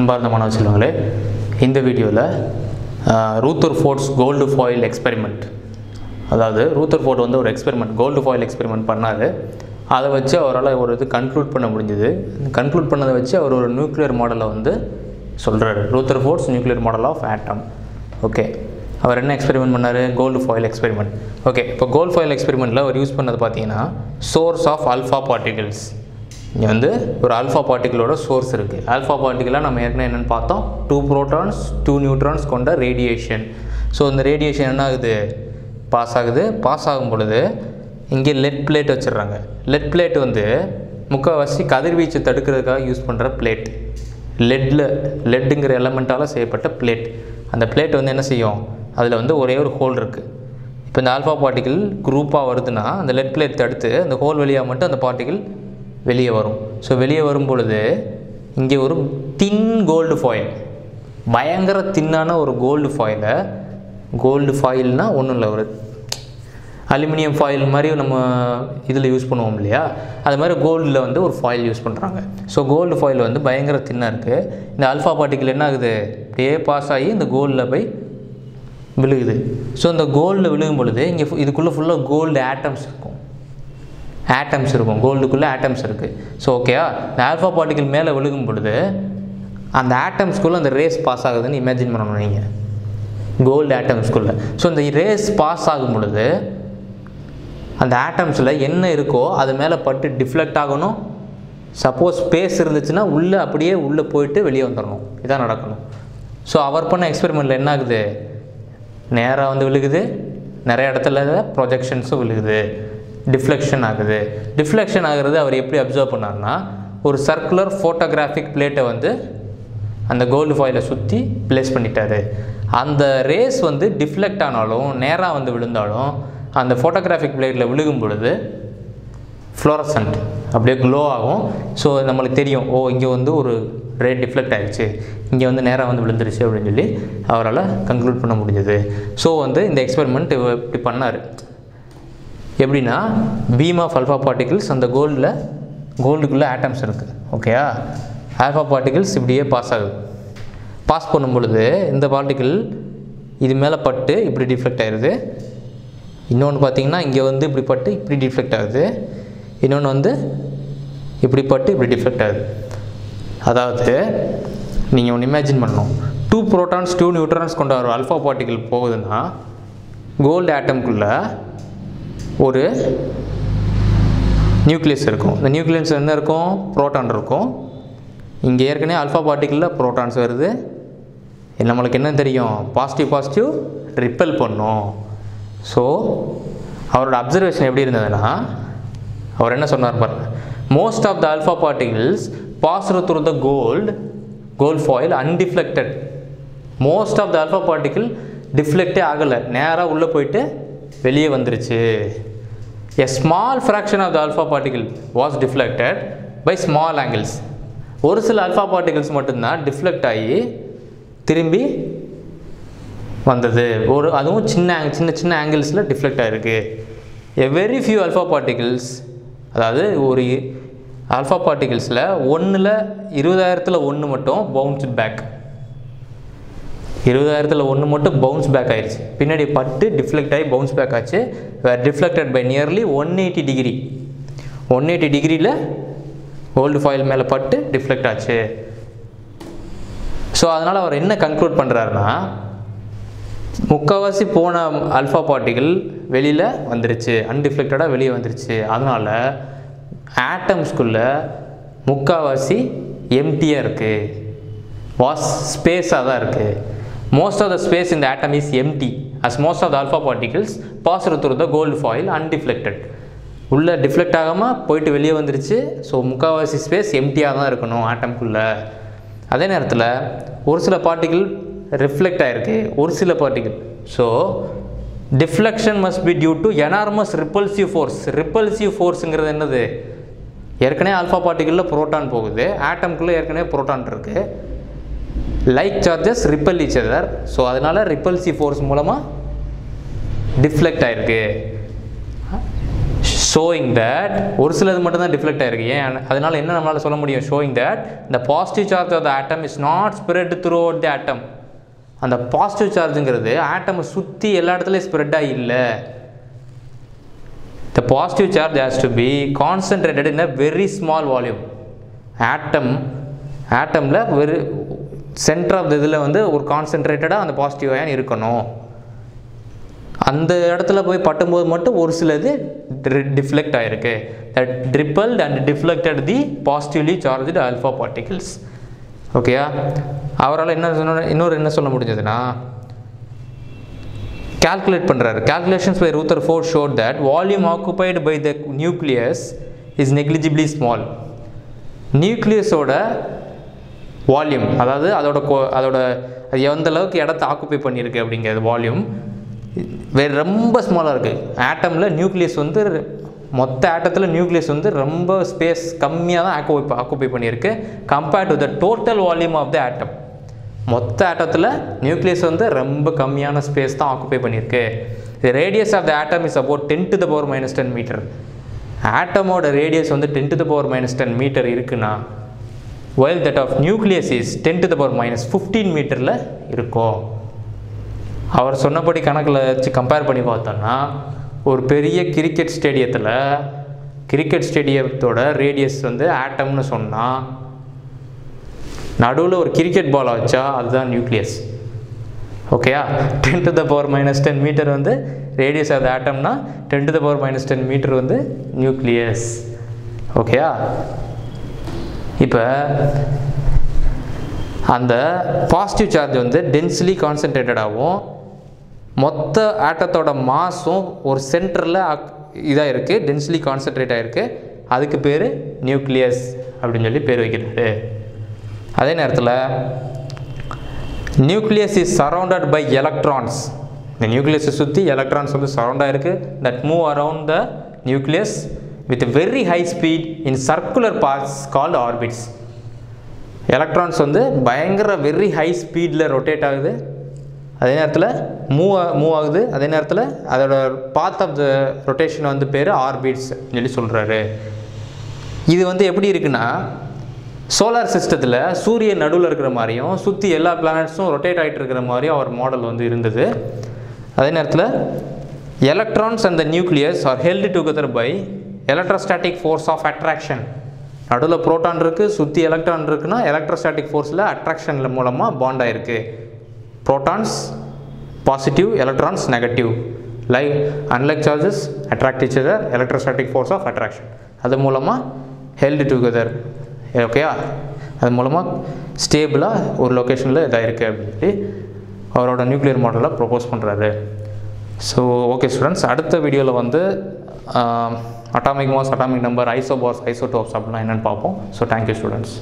அன்பார்ந்த மாணவ செல்வங்களே, இந்த வீடியோவில் ரூதர்ஃபோர்ட்ஸ் கோல்டு ஃபாயில் எக்ஸ்பெரிமெண்ட், அதாவது ரூதர்ஃபோர்ட் வந்து ஒரு எக்ஸ்பெரிமெண்ட் கோல்டு ஃபாயில் எக்ஸ்பெரிமெண்ட் பண்ணார். அதை வச்சு அவரால் ஒரு இது கன்க்ளூட் பண்ண முடிஞ்சுது. கன்க்ளூட் பண்ணதை வச்சு அவர் ஒரு நியூக்ளியர் மாடலை வந்து சொல்கிறாரு, Rutherford's nuclear model of atom. Okay, அவர் என்ன எக்ஸ்பெரிமெண்ட் பண்ணார்? Gold foil experiment. ஓகே, இப்போ கோல்டு ஃபாயில் எக்ஸ்பெரிமெண்ட்டில் அவர் யூஸ் பண்ணது பார்த்தீங்கன்னா சோர்ஸ் ஆஃப் ஆல்ஃபா பார்ட்டிகிள்ஸ். இங்கே வந்து ஒரு ஆல்ஃபா பார்ட்டிகளோட சோர்ஸ் இருக்குது. ஆல்ஃபா பார்ட்டிகலாக நம்ம ஏற்கனவே என்னென்னு பார்த்தோம், 2 protons 2 neutrons கொண்ட ரேடியேஷன். ஸோ இந்த ரேடியேஷன் என்ன ஆகுது? பாஸ் ஆகுது. பாஸ் ஆகும் பொழுது இங்கே லெட் பிளேட் வச்சிடுறாங்க. லெட் பிளேட் வந்து முக்கால்வாசி கதிர்வீச்சு தடுக்கிறதுக்காக யூஸ் பண்ணுற பிளேட். லெட்டுங்கிற எலமெண்ட்டால் செய்யப்பட்ட பிளேட். அந்த பிளேட் வந்து என்ன செய்யும்? அதில் வந்து ஒரே ஒரு ஹோல் இருக்குது. இப்போ இந்த ஆல்ஃபா பார்ட்டிகிள் குரூப்பாக வருதுன்னா அந்த லெட் பிளேட் தடுத்து அந்த ஹோல் வழியாக மட்டும் அந்த பார்ட்டிகிள் வெளியே வரும். ஸோ வெளியே வரும் பொழுது இங்கே ஒரு தின் கோல்டு ஃபாயில், பயங்கர தின்னான ஒரு கோல்டு ஃபாயில்னால் ஒன்றும் இல்லை, ஒரு அலுமினியம் ஃபாயில் மாதிரி நம்ம இதில் யூஸ் பண்ணுவோம் இல்லையா, அது மாதிரி கோல்டில் வந்து ஒரு ஃபாயில் யூஸ் பண்ணுறாங்க. ஸோ கோல்டு ஃபாயில் வந்து பயங்கர தின்னாக இருக்குது. இந்த ஆல்ஃபா பார்ட்டிகிள் என்ன ஆகுது? அப்படியே பாஸ் ஆகி இந்த கோல்டில் போய் விழுகுது. ஸோ இந்த கோல்டில் விழுகும் பொழுது இங்கே இதுக்குள்ளே ஃபுல்லாக கோல்டு ஆட்டம்ஸ் இருக்கும். கோல்டுக்குள்ளே ஆட்டம்ஸ் இருக்குது. ஸோ ஓகேயா, இந்த ஆல்ஃபா பார்ட்டிகிள் மேலே விழுகும் பொழுது அந்த ஆட்டம்ஸ்குள்ளே அந்த ரேஸ் பாஸ் ஆகுதுன்னு இமேஜின் பண்ணணும் நீங்கள், கோல்டு ஆட்டம்ஸ்குள்ளே. ஸோ இந்த ரேஸ் பாஸ் ஆகும் பொழுது அந்த ஆட்டம்ஸில் என்ன இருக்கோ அது மேலே பட்டு டிஃப்ளெக்ட் ஆகணும். சப்போஸ் ஸ்பேஸ் இருந்துச்சுன்னா அப்படியே உள்ளே போயிட்டு வெளியே வந்துடணும். இதான் நடக்கணும். ஸோ அவர் பண்ண எக்ஸ்பெரிமெண்ட்டில் என்ன ஆகுது? நேராக வந்து விழுகுது, நிறைய இடத்துல ப்ரொஜெக்ஷன்ஸும் விழுகுது, டிஃப்ளெக்ஷன் ஆகுது. டிஃப்ளெக்ஷன் ஆகிறது அவர் எப்படி அப்சர்வ் பண்ணார்னா, ஒரு சர்க்குலர் ஃபோட்டோகிராஃபிக் பிளேட்டை வந்து அந்த கோல்டு ஃபாயிலை சுற்றி பிளேஸ் பண்ணிட்டாரு. அந்த ரேஸ் வந்து டிஃப்ளெக்ட் ஆனாலும் நேராக வந்து விழுந்தாலும் அந்த ஃபோட்டோகிராஃபிக் பிளேட்டில் விழுகும் பொழுது ஃப்ளோரசன்ட் அப்படியே க்ளோ ஆகும். ஸோ நம்மளுக்கு தெரியும், ஓ இங்கே வந்து ஒரு ரே டிஃப்ளெக்ட் ஆகிடுச்சு, இங்கே வந்து நேராக வந்து விழுந்துருச்சு அப்படின்னு சொல்லி அவரால் கன்க்ளூட் பண்ண முடிஞ்சது. ஸோ வந்து இந்த எக்ஸ்பெரிமெண்ட் இப்படி பண்ணார். எப்படின்னா, பீம் ஆஃப் ஆல்ஃபா பார்ட்டிகிள்ஸ் அந்த கோல்டுக்குள்ளே ஆட்டம்ஸ் இருக்குது. ஓகேயா, ஆல்ஃபா பார்ட்டிகிள்ஸ் இப்படியே பாஸ் ஆகுது. பாஸ் பண்ணும் பொழுது இந்த பார்ட்டிகிள் இது மேலே பட்டு இப்படி டிஃப்ளெக்ட் ஆகிடுது. இன்னொன்று பார்த்தீங்கன்னா இங்கே வந்து இப்படி பட்டு இப்படி டிஃப்ளெக்ட் ஆகுது. இன்னொன்று வந்து இப்படி பட்டு இப்படி டிஃப்ளெக்ட் ஆகுது. அதாவது நீங்கள் ஒன்று இமேஜின் பண்ணணும், 2 protons 2 neutrons கொண்ட ஒரு ஆல்ஃபா பார்ட்டிகிள் போகுதுன்னா கோல்டு ஆட்டம்குள்ளே ஒரு நியூக்ளியஸ் இருக்கும். இந்த நியூக்ளியஸ் என்ன இருக்கும்? புரோட்டான் இருக்கும். இங்கே ஏற்கனவே ஆல்ஃபா பார்ட்டிகிளில் புரோட்டான்ஸ் வருது. நம்மளுக்கு என்ன தெரியும்? பாசிட்டிவ் ரிப்பல் பண்ணும். ஸோ அவரோட அப்சர்வேஷன் எப்படி இருந்ததுன்னா, அவர் என்ன சொன்னார் பாருங்க, most of the alpha particles pass through the gold foil undeflected. Most of the alpha particle deflect ஆகலை, நேராக உள்ளே போயிட்டு வெளியே வந்துருச்சு. A small fraction of the alpha particle was deflected by small angles. ஒரு சில ஆல்ஃபா பார்ட்டிகிள்ஸ் மட்டும்தான் deflect ஆகி திரும்பி வந்தது. அதுவும் சின்ன ஆங்கிள்ஸில் டிஃப்ளெக்ட் ஆகிருக்கு. A very few alpha particles, அதாவது ஒரு ஆல்ஃபா பார்ட்டிகிள்ஸில் 20,000ல் 1 மட்டும் பவுன்ஸ் பேக். 20,000ல் 1 மட்டும் பவுன்ஸ் பேக் ஆயிடுச்சு. பின்னாடி பட்டு டிஃப்ளெக்ட் ஆகி பவுன்ஸ் பேக் ஆச்சு. வேர் டிஃப்ளெக்டட் பை நியர்லி 180 டிகிரி. 180 டிகிரியில் கோல்டு ஃபாயில் மேலே பட்டு டிஃப்ளெக்ட் ஆச்சு. ஸோ அதனால் அவர் என்ன கன்க்ளூட் பண்ணுறாருன்னா, முக்கால்வாசி போன ஆல்ஃபா பார்ட்டிகிள் வெளியில் வந்துருச்சு, அன்டிஃப்ளெக்டடாக வெளியே வந்துருச்சு. அதனால் ஆட்டம்ஸ்குள்ளே முக்கால்வாசி எம்டியாக இருக்குது, ஸ்பேஸாக தான் இருக்குது. Most of the space in the atom is empty as most of the alpha particles pass through the gold foil undeflected. உள்ளே டிஃப்ளெக்ட் ஆகாமல் போயிட்டு வெளியே வந்துருச்சு. ஸோ முக்கால்வாசி ஸ்பேஸ் எம்டியாக தான் இருக்கணும் ஆட்டம்குள்ளே. அதே நேரத்தில் ஒரு சில பார்ட்டிகிள் ரிஃப்ளெக்ட் ஆகிருக்கு, ஒரு சில particle. So deflection must be due to enormous repulsive force. Repulsive ஃபோர்ஸுங்கிறது என்னது? ஏற்கனவே ஆல்ஃபா பார்ட்டிகிளில் புரோட்டான் போகுது, ஆட்டம்குள்ளே ஏற்கனவே புரோட்டான் இருக்குது. Like charges ripple each other. So அதனால் ரிப்பல்சிவ் ஃபோர்ஸ் மூலமாக டிஃப்ளெக்ட் ஆகிருக்கு. ஷோயிங் தட் ஒரு சிலது மட்டும் தான் டிஃப்ளெக்ட் ஆயிருக்கு. ஏன் அதனால என்ன நம்மளால் சொல்ல முடியும்? Showing that the positive charge of the atom is not spread throughout the atom. அந்த பாசிட்டிவ் சார்ஜுங்கிறது ஆட்டமை சுற்றி எல்லா இடத்துலையும் ஸ்ப்ரெட் ஆகி இல்லை. The positive charge has to be concentrated in a very small volume. ஆட்டமில் வெரி சென்டர் ஆஃப் த இதில் வந்து ஒரு கான்சன்ட்ரேட்டடாக அந்த பாசிட்டிவ் அயன் இருக்கணும். அந்த இடத்துல போய் பட்டும்போது மட்டும் ஒரு சிலது டிஃப்ளெக்ட் ஆகிருக்கு. That repelled and deflected the positively charged alpha particles. ஓகேயா? அவரால் இன்னொரு என்ன சொல்ல முடிஞ்சதுன்னா calculate பண்ணுறாரு. Calculations by Rutherford showed that volume occupied by the nucleus is negligibly small. நியூக்ளியஸோட வால்யூம், அதாவது அதோட எந்த அளவுக்கு இடத்த ஆக்குப்பை பண்ணியிருக்கு அப்படிங்கிறது வால்யூம் வேறு ரொம்ப ஸ்மாலாக இருக்குது. ஆட்டமில் நியூக்ளியஸ் வந்து மொத்த ஆட்டத்தில் நியூக்ளியஸ் வந்து ரொம்ப ஸ்பேஸ் கம்மியாக தான் ஆக்குப்பை பண்ணியிருக்கு compared to the total volume of the atom. மொத்த ஆட்டத்தில் நியூக்ளியஸ் வந்து ரொம்ப கம்மியான ஸ்பேஸ் தான் ஆக்குப்பை பண்ணியிருக்கு. The radius of the atom is about 10 to the power minus 10 metre. ஆட்டமோட ரேடியஸ் வந்து 10 to the power minus 10 metre இருக்குன்னா while that of nucleus is 10 to the power minus 15 மீட்டரில் இருக்கும். அவர் சொன்னபடி கணக்கில் வச்சு கம்பேர் பண்ணி பார்த்தோன்னா ஒரு பெரிய கிரிக்கெட் ஸ்டேடியத்தோட ரேடியஸ் வந்து ஆட்டம்னு சொன்னால் நடுவில் ஒரு கிரிக்கெட் பாலை வச்சா அதுதான் நியூக்ளியஸ். ஓகேயா? 10 to the power minus 10 metre வந்து ரேடியஸ் ஆஃப் த ஆட்டம்னா 10 to the power minus 10 metre வந்து நியூக்ளியஸ். ஓகேயா? இப்போ அந்த பாசிட்டிவ் சார்ஜ் வந்து டென்ஸ்லி கான்சன்ட்ரேட்டடாகவும் மொத்த ஆட்டத்தோட மாஸும் ஒரு சென்டரில் இதாக இருக்குது, டென்ஸ்லி கான்சன்ட்ரேட் ஆகிருக்கு. அதுக்கு பேர் நியூக்ளியஸ் அப்படின்னு சொல்லி பேர் வைக்கிறாரு. அதே நேரத்தில் nucleus is surrounded by electrons. இந்த நியூக்ளியஸை சுற்றி எலக்ட்ரான்ஸ் வந்து சரவுண்டாக இருக்குது. That move around the nucleus with very high speed in circular paths called orbits. Electrons வந்து பயங்கர வெரி ஹை ஸ்பீடில் ரொட்டேட் ஆகுது, அதே நேரத்தில் மூவ் ஆகுது. அதே நேரத்தில் அதோட பாத் ஆஃப் த ரொட்டேஷன் வந்து பேர் ஆர்பிட்ஸ் சொல்லி சொல்கிறாரு. இது வந்து எப்படி இருக்குன்னா சோலார் சிஸ்டத்தில் சூரியன் நடுவில் இருக்கிற மாதிரியும் சுற்றி எல்லா பிளானட்ஸும் ரொட்டேட் ஆகிட்டு இருக்கிற மாதிரியும் அவர் மாடல் வந்து இருந்தது. அதே நேரத்தில் electrons and the nucleus are held together by electrostatic force of attraction. நடுவில் ப்ரோட்டான் இருக்குது, சுற்றி எலக்ட்ரான் இருக்குன்னா எலக்ட்ரோஸ்டாட்டிக் ஃபோர்ஸில் அட்ராக்ஷனில் மூலமாக பாண்ட் ஆகிருக்கு. Protons positive, electrons negative. Unlike charges attract each other, electrostatic force of attraction அது மூலமாக ஹெல்டு டுகெதர். ஓகேயா? அது மூலமாக ஸ்டேபிளாக ஒரு லொக்கேஷனில் இதாக இருக்குது அப்படின்னு சொல்லி அவரோட நியூக்ளியர் மாடலை ப்ரொப்போஸ் பண்ணுறாரு. ஸோ ஓகே ஸ்டூடெண்ட்ஸ், அடுத்த வீடியோவில் வந்து atomic mass, atomic number, isobars, isotopes அப்படின்னா என்னென்னு பார்ப்போம். So thank you students.